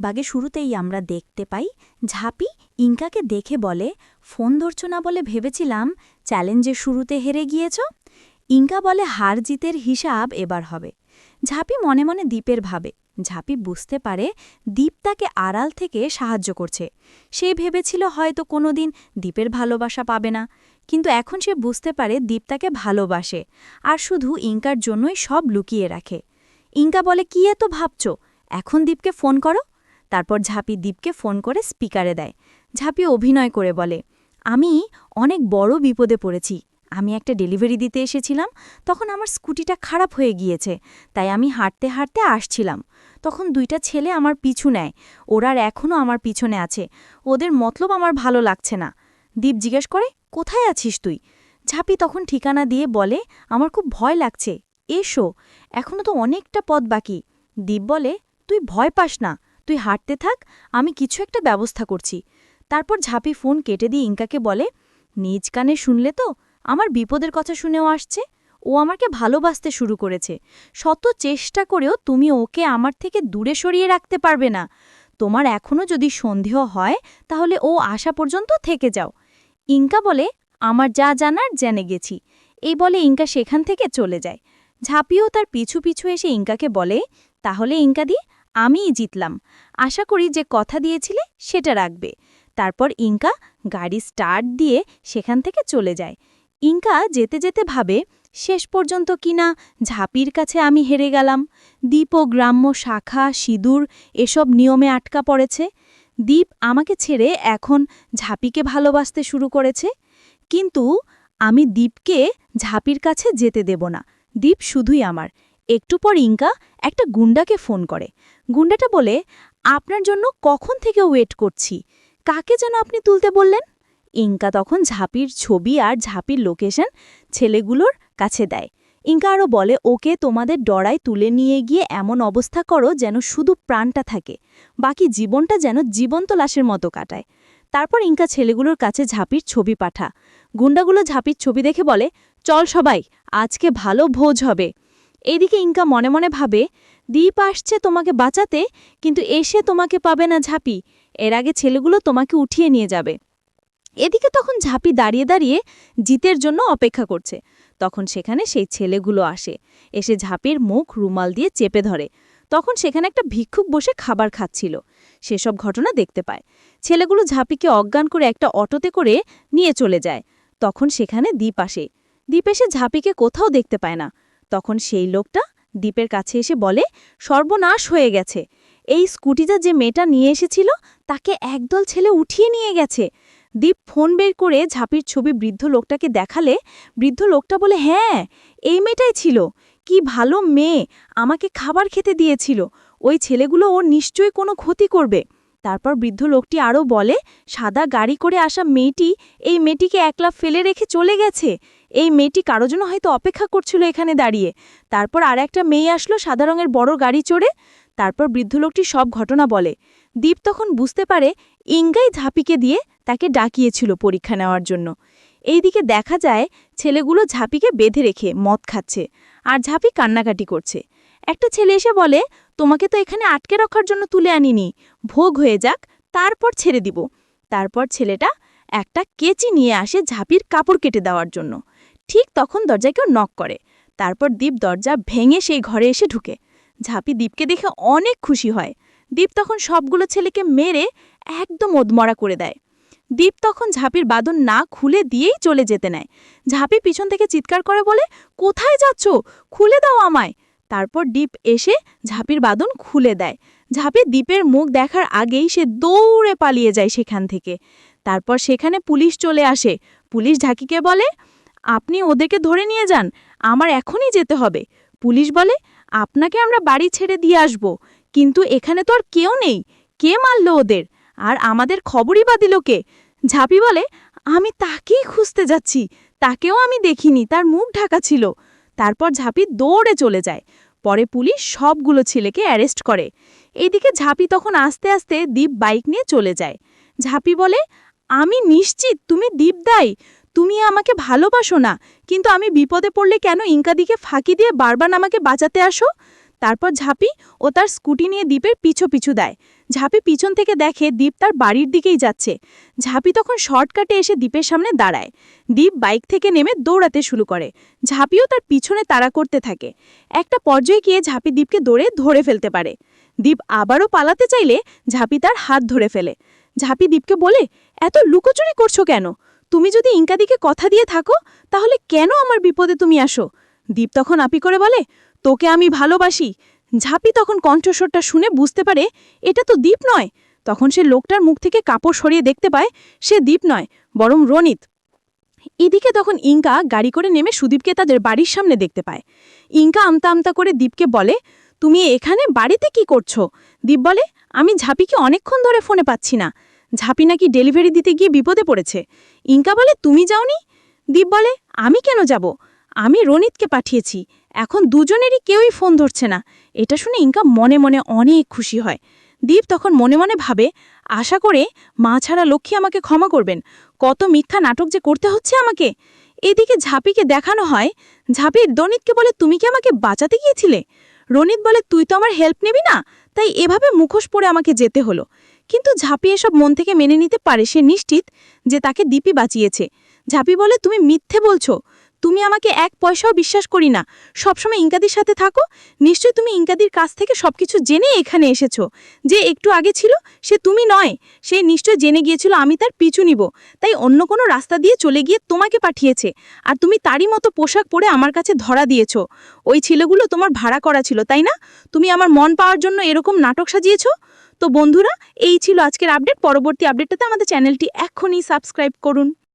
বাগে শুরুতেই আমরা দেখতে পাই ঝাঁপি ইঙ্কাকে দেখে বলে, ফোন ধরছ না বলে ভেবেছিলাম চ্যালেঞ্জের শুরুতে হেরে গিয়েছ। ইঙ্কা বলে হার জিতের হিসাব এবার হবে। ঝাঁপি মনে মনে দ্বীপের ভাবে। ঝাঁপি বুঝতে পারে দ্বীপ তাকে আড়াল থেকে সাহায্য করছে। সে ভেবেছিল হয়তো কোনোদিন দ্বীপের ভালোবাসা পাবে না, কিন্তু এখন সে বুঝতে পারে দ্বীপ তাকে ভালোবাসে আর শুধু ইঙ্কার জন্যই সব লুকিয়ে রাখে। ইঙ্কা বলে, কি এত ভাবছ, এখন দ্বীপকে ফোন করো। তারপর ঝাঁপি দ্বীপকে ফোন করে স্পিকারে দেয়। ঝাঁপি অভিনয় করে বলে, আমি অনেক বড় বিপদে পড়েছি। আমি একটা ডেলিভারি দিতে এসেছিলাম, তখন আমার স্কুটিটা খারাপ হয়ে গিয়েছে, তাই আমি হাঁটতে হাঁটতে আসছিলাম। তখন দুইটা ছেলে আমার পিছু নেয়। ওরা এখনও আমার পিছনে আছে। ওদের মতলব আমার ভালো লাগছে না। দ্বীপ জিজ্ঞেস করে, কোথায় আছিস তুই? ঝাঁপি তখন ঠিকানা দিয়ে বলে, আমার খুব ভয় লাগছে, এসো, এখনও তো অনেকটা পথ বাকি। দ্বীপ বলে, তুই ভয় পাস না, তুই হাঁটতে থাক, আমি কিছু একটা ব্যবস্থা করছি। তারপর ঝাঁপি ফোন কেটে দিয়ে ইঙ্কাকে বলে, নিজ কানে শুনলে তো, আমার বিপদের কথা শুনেও আসছে। ও আমাকে ভালোবাসতে শুরু করেছে। শত চেষ্টা করেও তুমি ওকে আমার থেকে দূরে সরিয়ে রাখতে পারবে না। তোমার এখনও যদি সন্দেহ হয় তাহলে ও আসা পর্যন্ত থেকে যাও। ইঙ্কা বলে, আমার যা জানার জেনে গেছি। এই বলে ইঙ্কা সেখান থেকে চলে যায়। ঝাঁপিও তার পিছু পিছু এসে ইঙ্কাকে বলে, তাহলে ইঙ্কাদি, আমিই জিতলাম। আশা করি যে কথা দিয়েছিলে সেটা রাখবে। তারপর ইঙ্কা গাড়ি স্টার্ট দিয়ে সেখান থেকে চলে যায়। ইঙ্কা যেতে যেতে ভাবে, শেষ পর্যন্ত কিনা ঝাঁপির কাছে আমি হেরে গেলাম। দ্বীপ ও গ্রাম্য শাখা সিঁদুর এসব নিয়মে আটকা পড়েছে। দ্বীপ আমাকে ছেড়ে এখন ঝাঁপিকে ভালোবাসতে শুরু করেছে। কিন্তু আমি দ্বীপকে ঝাঁপির কাছে যেতে দেব না। দ্বীপ শুধুই আমার। একটু পর ইঙ্কা একটা গুন্ডাকে ফোন করে। গুন্ডাটা বলে, আপনার জন্য কখন থেকে ওয়েট করছি, কাকে যেন আপনি তুলতে বললেন? ইঙ্কা তখন ঝাঁপির ছবি আর ঝাঁপির লোকেশন ছেলেগুলোর কাছে দেয়। ইঙ্কা আরও বলে, ওকে তোমাদের ডরায় তুলে নিয়ে গিয়ে এমন অবস্থা করো যেন শুধু প্রাণটা থাকে, বাকি জীবনটা যেন জীবন্ত লাশের মতো কাটায়। তারপর ইঙ্কা ছেলেগুলোর কাছে ঝাঁপির ছবি পাঠা। গুন্ডাগুলো ঝাঁপির ছবি দেখে বলে, চল সবাই, আজকে ভালো ভোজ হবে। এইদিকে ইঙ্কা মনে মনে ভাবে, দ্বীপ আসছে তোমাকে বাঁচাতে, কিন্তু এসে তোমাকে পাবে না ঝাঁপি। এর আগে ছেলেগুলো তোমাকে উঠিয়ে নিয়ে যাবে। এদিকে তখন ঝাঁপি দাঁড়িয়ে দাঁড়িয়ে জিতের জন্য অপেক্ষা করছে। তখন সেখানে সেই ছেলেগুলো আসে, এসে ঝাঁপির মুখ রুমাল দিয়ে চেপে ধরে। তখন সেখানে একটা ভিক্ষুক বসে খাবার খাচ্ছিল। সেসব ঘটনা দেখতে পায়। ছেলেগুলো ঝাঁপিকে অজ্ঞান করে একটা অটোতে করে নিয়ে চলে যায়। তখন সেখানে দ্বীপ আসে। দ্বীপ এসে ঝাঁপিকে কোথাও দেখতে পায় না। তখন সেই লোকটা দ্বীপের কাছে এসে বলে, সর্বনাশ হয়ে গেছে। এই স্কুটিটা যে মেয়েটা নিয়ে এসেছিল তাকে একদল ছেলে উঠিয়ে নিয়ে গেছে। দ্বীপ ফোন বের করে ঝাঁপির ছবি বৃদ্ধ লোকটাকে দেখালে বৃদ্ধ লোকটা বলে, হ্যাঁ, এই মেয়েটাই ছিল। কি ভালো মেয়ে, আমাকে খাবার খেতে দিয়েছিল। ওই ছেলেগুলো ওর নিশ্চয়ই কোনো ক্ষতি করবে। তারপর বৃদ্ধ লোকটি আরও বলে, সাদা গাড়ি করে আসা মেয়েটি এই মেয়েটিকে একলা ফেলে রেখে চলে গেছে। এই মেয়েটি কারো জন্য হয়তো অপেক্ষা করছিল এখানে দাঁড়িয়ে। তারপর আর একটা মেয়ে আসলো সাদা রঙের বড় গাড়ি চড়ে। তারপর বৃদ্ধ লোকটি সব ঘটনা বলে। দ্বীপ তখন বুঝতে পারে ইঙ্গাই ঝাঁপিকে দিয়ে তাকে ডাকিয়েছিল পরীক্ষা নেওয়ার জন্য। এইদিকে দেখা যায় ছেলেগুলো ঝাঁপিকে বেঁধে রেখে মদ খাচ্ছে, আর ঝাঁপি কান্নাকাটি করছে। একটা ছেলে এসে বলে, তোমাকে তো এখানে আটকে রাখার জন্য তুলে আনিনি, ভোগ হয়ে যাক, তারপর ছেড়ে দিব। তারপর ছেলেটা একটা কেচি নিয়ে আসে ঝাঁপির কাপড় কেটে দেওয়ার জন্য। ঠিক তখন দরজায় কেউ নক করে। তারপর দ্বীপ দরজা ভেঙে সেই ঘরে এসে ঢুকে। ঝাঁপি দ্বীপকে দেখে অনেক খুশি হয়। দ্বীপ তখন সবগুলো ছেলেকে মেরে একদম ওদমরা করে দেয়। দ্বীপ তখন ঝাঁপির বাঁধন না খুলে দিয়েই চলে যেতে নেয়। ঝাঁপি পিছন থেকে চিৎকার করে বলে, কোথায় যাচ্ছ, খুলে দাও আমায়। তারপর দ্বীপ এসে ঝাঁপির বাঁধন খুলে দেয়। ঝাঁপি দ্বীপের মুখ দেখার আগেই সে দৌড়ে পালিয়ে যায় সেখান থেকে। তারপর সেখানে পুলিশ চলে আসে। পুলিশ ঝাঁকিকে বলে, আপনি ওদেরকে ধরে নিয়ে যান, আমার এখনই যেতে হবে। পুলিশ বলে, আপনাকে আমরা বাড়ি ছেড়ে দিয়ে আসব, কিন্তু এখানে তো আর কেউ নেই, কে মারল ওদের, আর আমাদের খবরই বা দিল কে? ঝাঁপি বলে, আমি তাকেই খুঁজতে যাচ্ছি, তাকেও আমি দেখিনি, তার মুখ ঢাকা ছিল। তারপর ঝাঁপি দৌড়ে চলে যায়। পরে পুলিশ সবগুলো ছেলেকে অ্যারেস্ট করে। এইদিকে ঝাঁপি তখন আস্তে আস্তে দ্বীপ বাইক নিয়ে চলে যায়। ঝাঁপি বলে, আমি নিশ্চিত তুমি দীপদাই, তুমি আমাকে ভালোবাসো না, কিন্তু আমি বিপদে পড়লে কেন ইঙ্কাদিকে ফাঁকি দিয়ে বারবার আমাকে বাঁচাতে আসো? তারপর ঝাঁপি ও তার স্কুটি নিয়ে দ্বীপের পিছু পিছু দেয়। ঝাঁপি পিছন থেকে দেখে দীপ তার বাড়ির দিকেই যাচ্ছে। ঝাঁপি তখন শর্টকাটে এসে দীপের সামনে দাঁড়ায়। দীপ বাইক থেকে নেমে দৌড়াতে শুরু করে। ঝাঁপিও তার পিছনে তাড়া করতে থাকে। একটা পর্যায়ে গিয়ে ঝাঁপি দীপকে ধরে ফেলতে পারে। দীপ আবারও পালাতে চাইলে ঝাঁপি তার হাত ধরে ফেলে। ঝাঁপি দীপকে বলে, এত লুকোচুরি করছো কেন? তুমি যদি ইনকাদিকে কথা দিয়ে থাকো তাহলে কেন আমার বিপদে তুমি আসো? দীপ তখন আপি করে বলে, তোকে আমি ভালোবাসি। ঝাঁপি তখন কণ্ঠস্বরটা শুনে বুঝতে পারে এটা তো দীপ নয়। তখন সে লোকটার মুখ থেকে কাপড় সরিয়ে দেখতে পায় সে দীপ নয়, বরং রনিত। এদিকে তখন ইনকা গাড়ি করে নেমে সুদীপকে তাদের বাড়ির সামনে দেখতে পায়। ইনকা আমতা আমতা করে দীপকে বলে, তুমি এখানে বাড়িতে কি করছো? দীপ বলে, আমি ঝাঁপিকে অনেকক্ষণ ধরে ফোনে পাচ্ছি না। ঝাঁপি নাকি ডেলিভারি দিতে গিয়ে বিপদে পড়েছে। ইনকা বলে, তুমি যাওনি? দীপ বলে, আমি কেন যাব? আমি রনিতকে পাঠিয়েছি। এখন দুজনেরই কেউই ফোন ধরছে না। এটা শুনে ইনকা মনে মনে অনেক খুশি হয়। দীপ তখন মনে মনে ভাবে, আশা করে মা ছাড়া লক্ষ্মী আমাকে ক্ষমা করবেন। কত মিথ্যা নাটক যে করতে হচ্ছে আমাকে। এদিকে ঝাঁপিকে দেখানো হয়। ঝাঁপি রনিতকে বলে, তুমি কি আমাকে বাঁচাতে গিয়েছিলে? রনিত বলে, তুই তো আমার হেল্প নিবি না, তাই এভাবে মুখোশ পরে আমাকে যেতে হলো। কিন্তু ঝাঁপি এসব মন থেকে মেনে নিতে পারে। সে নিশ্চিত যে তাকে দীপই বাঁচিয়েছে। ঝাঁপি বলে, তুমি মিথ্যে বলছো। তুমি আমাকে এক পয়সাও বিশ্বাস করি না। সবসময় ইনকাদির সাথে থাকো। নিশ্চয়ই তুমি ইনকাদির কাছ থেকে সবকিছু জেনে এখানে এসেছো। যে একটু আগে ছিল সে তুমি নয়। সে নিশ্চয় জেনে গিয়েছিল আমি তার পিছু নিব, তাই অন্য কোনো রাস্তা দিয়ে চলে গিয়ে তোমাকে পাঠিয়েছে। আর তুমি তারই মতো পোশাক পরে আমার কাছে ধরা দিয়েছ। ওই ছেলেগুলো তোমার ভাড়া করা ছিল, তাই না? তুমি আমার মন পাওয়ার জন্য এরকম নাটক সাজিয়েছ। তো বন্ধুরা, এই ছিল আজকের আপডেট। পরবর্তী আপডেটটাতে আমাদের চ্যানেলটি এক্ষুনি সাবস্ক্রাইব করুন।